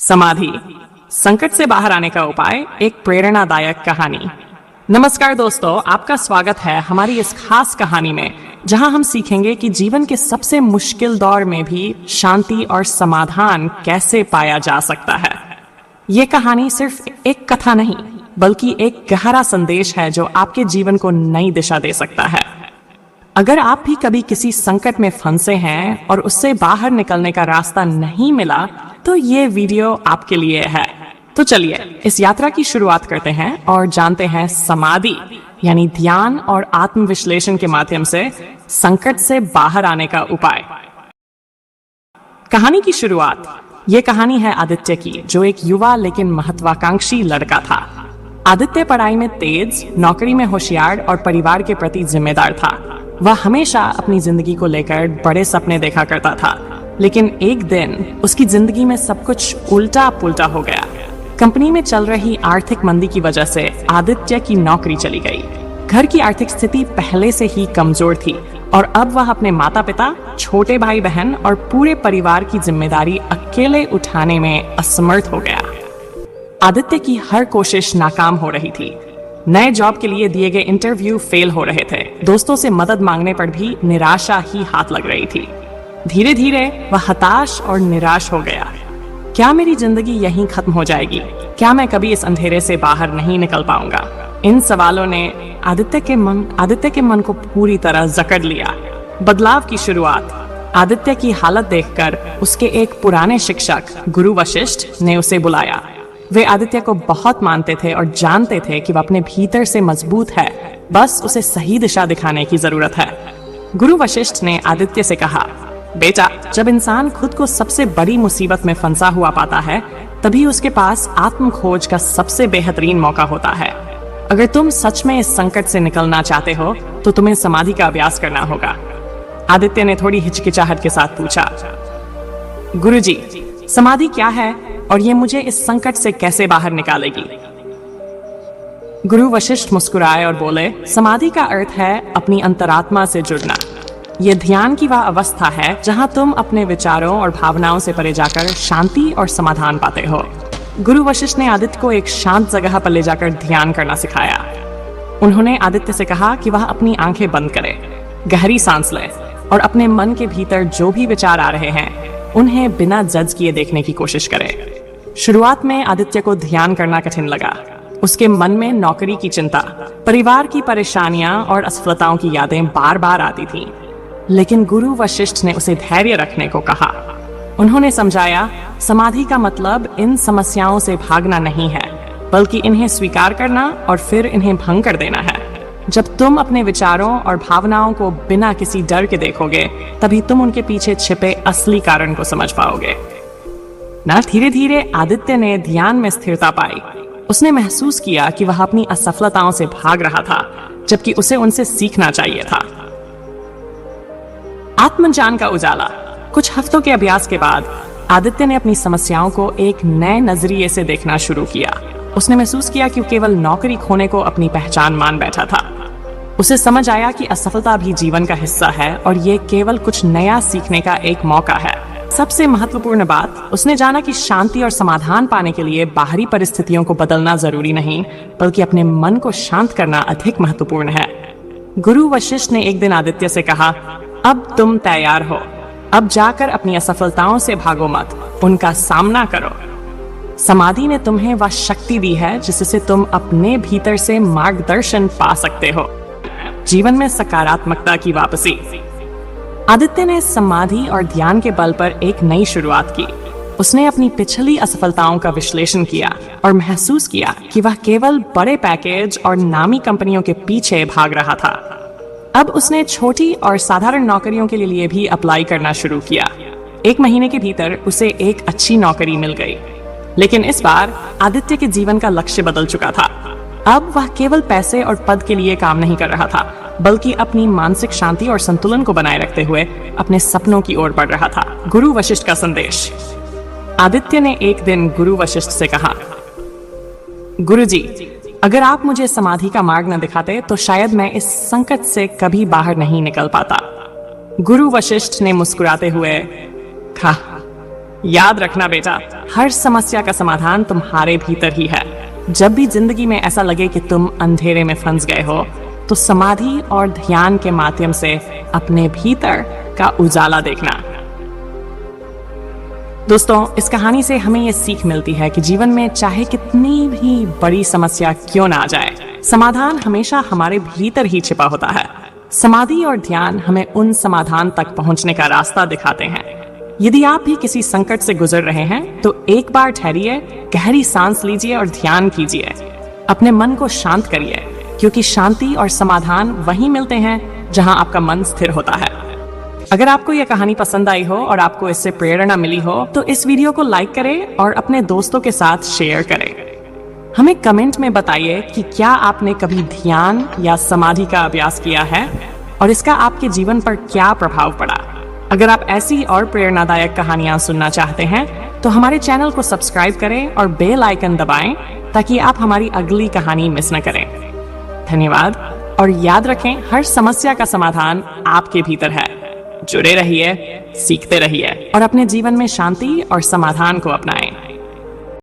समाधि, संकट से बाहर आने का उपाय, एक प्रेरणादायक कहानी। नमस्कार दोस्तों, आपका स्वागत है हमारी इस खास कहानी में, जहां हम सीखेंगे कि जीवन के सबसे मुश्किल दौर में भी शांति और समाधान कैसे पाया जा सकता है। ये कहानी सिर्फ एक कथा नहीं, बल्कि एक गहरा संदेश है जो आपके जीवन को नई दिशा दे सकता है। अगर आप भी कभी किसी संकट में फंसे हैं और उससे बाहर निकलने का रास्ता नहीं मिला, तो ये वीडियो आपके लिए है। तो चलिए इस यात्रा की शुरुआत करते हैं और जानते हैं समाधि यानी ध्यान और आत्मविश्लेषण के माध्यम से संकट से बाहर आने का उपाय। कहानी की शुरुआत, ये कहानी है आदित्य की, जो एक युवा लेकिन महत्वाकांक्षी लड़का था। आदित्य पढ़ाई में तेज, नौकरी में होशियार और परिवार के प्रति जिम्मेदार था। वह हमेशा अपनी जिंदगी को लेकर बड़े सपने देखा करता था, लेकिन एक दिन उसकी जिंदगी में सब कुछ उल्टा पुल्टा हो गया। कंपनी में चल रही आर्थिक मंदी की वजह से आदित्य की नौकरी चली गई। घर की आर्थिक स्थिति पहले से ही कमजोर थी और अब वह अपने माता पिता, छोटे भाई बहन और पूरे परिवार की जिम्मेदारी अकेले उठाने में असमर्थ हो गया। आदित्य की हर कोशिश नाकाम हो रही थी। नए जॉब के लिए दिए गए इंटरव्यू फेल हो रहे थे। दोस्तों से मदद मांगने पर भी निराशा ही हाथ लग रही थी। धीरे धीरे वह हताश और निराश हो गया। क्या मेरी जिंदगी यहीं खत्म हो जाएगी? क्या मैं कभी इस अंधेरे से बाहर नहीं निकल पाऊंगा? इन सवालों ने आदित्य के मन को पूरी तरह जकड़ लिया। बदलाव की शुरुआत, आदित्य की हालत देखकर उसके एक पुराने शिक्षक गुरु वशिष्ठ ने उसे बुलाया। वे आदित्य को बहुत मानते थे और जानते थे कि वह अपने भीतर से मजबूत है, बस उसे सही दिशा दिखाने की जरूरत है। गुरु वशिष्ठ ने आदित्य से कहा, बेटा, जब इंसान खुद को सबसे बड़ी मुसीबत में फंसा हुआ पाता है, तभी उसके पास आत्म खोज का सबसे बेहतरीन मौका होता है। अगर तुम सच में इस संकट से निकलना चाहते हो, तो तुम्हें समाधि का अभ्यास करना होगा। आदित्य ने थोड़ी हिचकिचाहट के साथ पूछा, गुरुजी, समाधि क्या है और ये मुझे इस संकट से कैसे बाहर निकालेगी? गुरु वशिष्ठ मुस्कुराए और बोले, समाधि का अर्थ है अपनी अंतरात्मा से जुड़ना। ये ध्यान की वह अवस्था है जहां तुम अपने विचारों और भावनाओं से परे जाकर शांति और समाधान पाते हो। गुरु वशिष्ठ ने आदित्य को एक शांत जगह पर ले जाकर ध्यान करना सिखाया। उन्होंने आदित्य से कहा कि वह अपनी आंखें बंद करे, गहरी सांस ले और अपने मन के भीतर जो भी विचार आ रहे हैं उन्हें बिना जज किए देखने की कोशिश करे। शुरुआत में आदित्य को ध्यान करना कठिन लगा। उसके मन में नौकरी की चिंता, परिवार की परेशानियां और असफलताओं की यादें बार बार आती थीं। लेकिन गुरु वशिष्ठ ने उसे धैर्य रखने को कहा। उन्होंने समझाया, समाधि का मतलब इन समस्याओं से भागना नहीं है, बल्कि इन्हें स्वीकार करना और फिर इन्हें भंग कर देना है। जब तुम अपने विचारों और भावनाओं को बिना किसी डर के देखोगे, तभी तुम उनके पीछे छिपे असली कारण को समझ पाओगे। धीरे धीरे आदित्य ने ध्यान में स्थिरता पाई। उसने महसूस किया कि वह अपनी असफलताओं से भाग रहा था, जबकि उसे उनसे सीखना चाहिए था। आत्मज्ञान का उजाला, कुछ हफ्तों के अभ्यास के बाद आदित्य ने अपनी समस्याओं को एक नए नजरिए से देखना शुरू किया। उसने महसूस किया कि केवल नौकरी खोने को अपनी पहचान मान बैठा था। उसे समझ आया कि असफलता भी जीवन का हिस्सा है और ये केवल कुछ नया सीखने का एक मौका है। सबसे महत्वपूर्ण बात, उसने जाना कि शांति और समाधान पाने के लिए बाहरी परिस्थितियों को बदलना जरूरी नहीं, बल्कि अपने मन को शांत करना अधिक महत्वपूर्ण है। गुरु वशिष्ठ ने एक दिन आदित्य से कहा, अब तुम तैयार हो। अब जाकर अपनी असफलताओं से भागो मत, उनका सामना करो। समाधि ने तुम्हें वह शक्ति दी है जिससे तुम अपने भीतर से मार्गदर्शन पा सकते हो। जीवन में सकारात्मकता की वापसी। आदित्य ने समाधि और ध्यान के बल पर एक नई शुरुआत की। उसने अपनी पिछली असफलताओं का विश्लेषण किया और महसूस किया कि वह केवल बड़े पैकेज और नामी कंपनियों के पीछे भाग रहा था। अब उसने छोटी और साधारण नौकरियों के लिए भी अप्लाई करना शुरू किया। 1 महीने के भीतर उसे एक अच्छी नौकरी मिल गई। लेकिन इस बार आदित्य के जीवन का लक्ष्य बदल चुका था। अब वह केवल पैसे और पद के लिए काम नहीं कर रहा था, बल्कि अपनी मानसिक शांति और संतुलन को बनाए रखते हुए अपने सपनों की ओर बढ़ रहा था। गुरु वशिष्ठ का संदेश। आदित्य ने एक दिन गुरु वशिष्ठ से कहा, गुरुजी, अगर आप मुझे समाधि का मार्ग न दिखाते तो शायद मैं इस संकट से कभी बाहर नहीं निकल पाता। गुरु वशिष्ठ ने मुस्कुराते हुए कहा, याद रखना बेटा, हर समस्या का समाधान तुम्हारे भीतर ही है। जब भी जिंदगी में ऐसा लगे कि तुम अंधेरे में फंस गए हो, तो समाधि और ध्यान के माध्यम से अपने भीतर का उजाला देखना। दोस्तों, इस कहानी से हमें ये सीख मिलती है कि जीवन में चाहे कितनी भी बड़ी समस्या क्यों ना आ जाए, समाधान हमेशा हमारे भीतर ही छिपा होता है। समाधि और ध्यान हमें उन समाधान तक पहुंचने का रास्ता दिखाते हैं। यदि आप भी किसी संकट से गुजर रहे हैं, तो एक बार ठहरिए, गहरी सांस लीजिए और ध्यान कीजिए। अपने मन को शांत करिए, क्योंकि शांति और समाधान वहीं मिलते हैं जहां आपका मन स्थिर होता है। अगर आपको यह कहानी पसंद आई हो और आपको इससे प्रेरणा मिली हो, तो इस वीडियो को लाइक करें और अपने दोस्तों के साथ शेयर करें। हमें कमेंट में बताइए कि क्या आपने कभी ध्यान या समाधि का अभ्यास किया है और इसका आपके जीवन पर क्या प्रभाव पड़ा। अगर आप ऐसी और प्रेरणादायक कहानियां सुनना चाहते हैं, तो हमारे चैनल को सब्सक्राइब करें और बेल आइकन दबाएं, ताकि आप हमारी अगली कहानी मिस न करें। धन्यवाद, और याद रखें, हर समस्या का समाधान आपके भीतर है। जुड़े रहिए, सीखते रहिए और अपने जीवन में शांति और समाधान को अपनाएं।